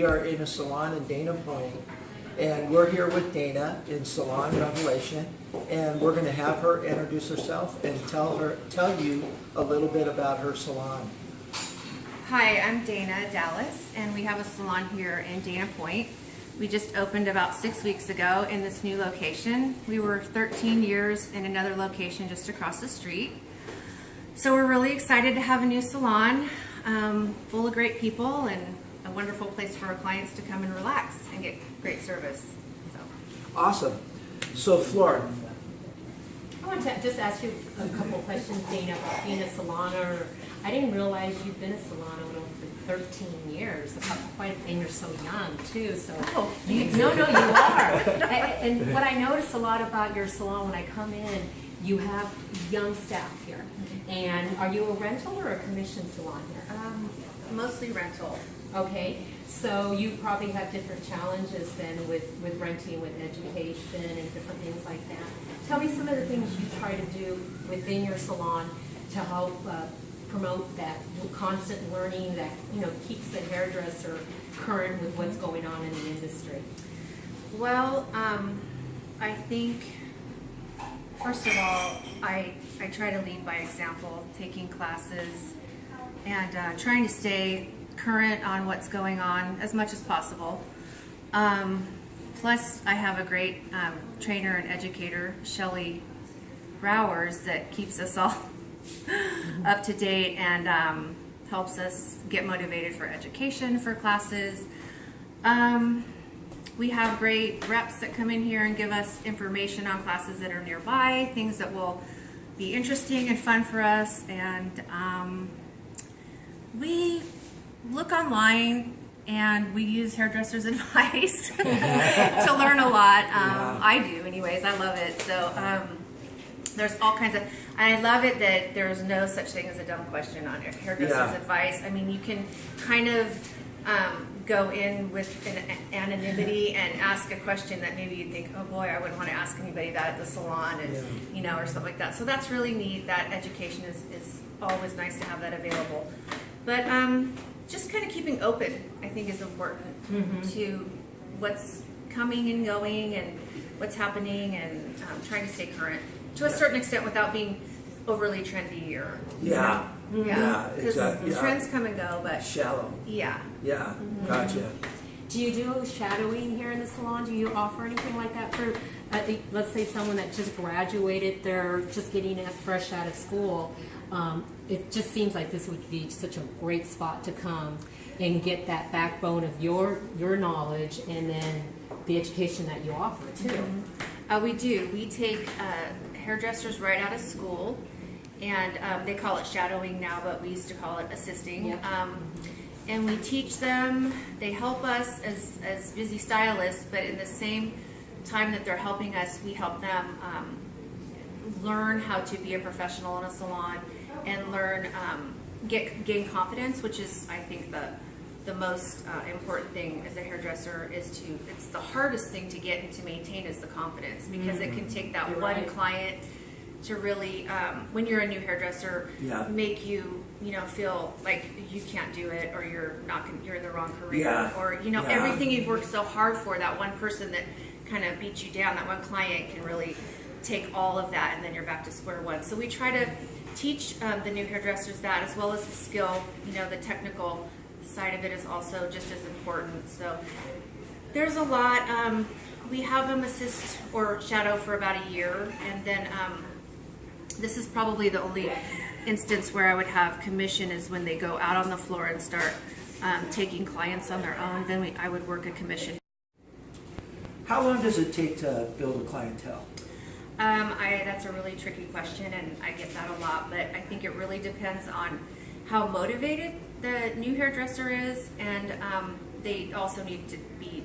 we are in a salon in Dana Point, and we're here with Dana in Salon Revelation, and we're going to have her introduce herself and tell you a little bit about her salon. Hi, I'm Dana Dallas, and we have a salon here in Dana Point. We just opened about 6 weeks ago in this new location. We were 13 years in another location just across the street. So we're really excited to have a new salon full of great people and a wonderful place for our clients to come and relax and get great service. So. Awesome. So Flora. I want to just ask you a couple of questions, Dana, about being a salon owner. I didn't realize you've been a salon owner for 13 years. And you're so young, too. So no, you are. And what I notice a lot about your salon when I come in, you have young staff here. And are you a rental or a commission salon here? Mostly rental. Okay, so you probably have different challenges then with renting, with education and different things like that. Tell me some of the things you try to do within your salon to help promote that constant learning that keeps the hairdresser current with what's going on in the industry. Well, I think first of all, I try to lead by example, taking classes and trying to stay current on what's going on as much as possible. Plus, I have a great trainer and educator, Shelly Browers, that keeps us all up to date and helps us get motivated for education, for classes. We have great reps that come in here and give us information on classes that are nearby, things that will be interesting and fun for us, and we look online and we use Hairdressers Advice to learn a lot. I do anyways, I love it. So there's all kinds of, I love it that there's no such thing as a dumb question on Hairdressers Advice. I mean, you can kind of go in with an anonymity and ask a question that maybe you'd think, oh boy, I wouldn't want to ask anybody that at the salon, and or something like that. So that's really neat. That education is always nice to have that available. But just kind of keeping open, I think, is important to what's coming and going and what's happening, and trying to stay current to a certain extent without being overly trendy or because trends come and go, but shallow. Gotcha. Do you do shadowing here in the salon? Do you offer anything like that for, let's say, someone that just graduated, they're just getting fresh out of school? It just seems like this would be such a great spot to come and get that backbone of your knowledge and then the education that you offer too. We do. We take hairdressers right out of school, and they call it shadowing now, but we used to call it assisting. And we teach them. They help us as busy stylists, but in the same time that they're helping us, we help them learn how to be a professional in a salon and learn, gain confidence, which is, I think, the most important thing as a hairdresser it's the hardest thing to get and to maintain is the confidence, because it can take that one client to really, when you're a new hairdresser, make you, feel like you can't do it, or you're in the wrong career, or everything you've worked so hard for, that one person that kind of beat you down, that one client can really take all of that, and then you're back to square one. So we try to teach the new hairdressers that, as well as the skill. The technical side of it is also just as important. So there's a lot. We have them assist or shadow for about a year, and then this is probably the only instance where I would have commission is when they go out on the floor and start taking clients on their own. Then I would work a commission. How long does it take to build a clientele? That's a really tricky question, and I get that a lot, but I think it really depends on how motivated the new hairdresser is, and they also need to be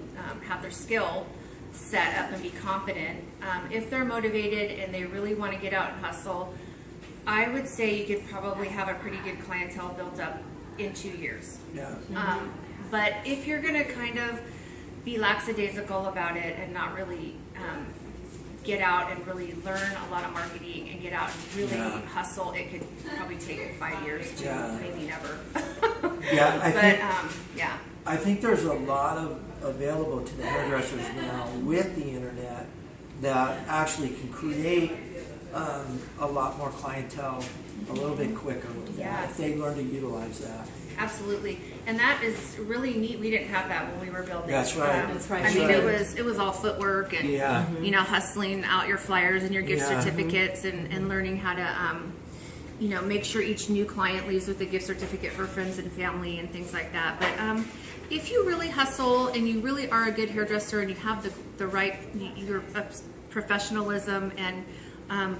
have their skill set up and be confident. If they're motivated and they really want to get out and hustle, I would say you could probably have a pretty good clientele built up in 2 years. But if you're going to kind of be lackadaisical about it and not really get out and really learn a lot of marketing and get out and really hustle, it could probably take 5 years to maybe never. I think I think there's a lot of available to the hairdressers now with the internet that actually can create a lot more clientele a little bit quicker with that if they learn to utilize that. Absolutely, and that is really neat. We didn't have that when we were building. That's right. That's right. I mean, That's it was all footwork and you know, hustling out your flyers and your gift certificates and learning how to you know, make sure each new client leaves with a gift certificate for friends and family and things like that. But if you really hustle and you really are a good hairdresser and you have the right your professionalism and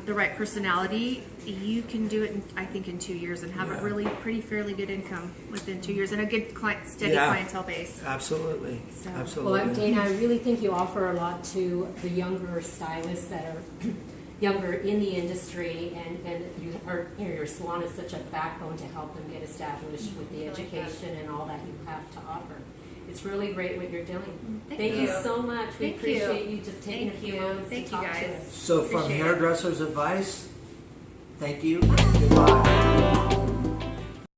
the right personality, you can do it, I think, in 2 years and have a really fairly good income within 2 years and a good steady clientele base. Absolutely. So. Absolutely. Well, Dana, I really think you offer a lot to the younger stylists that are younger in the industry, and you are, you know, your salon is such a backbone to help them get established with the education and all that you have to offer. It's really great what you're doing. Thank you so much. We appreciate you just taking a few moments to talk to us. So from Appreciate it. Hairdressers Advice, thank you and goodbye.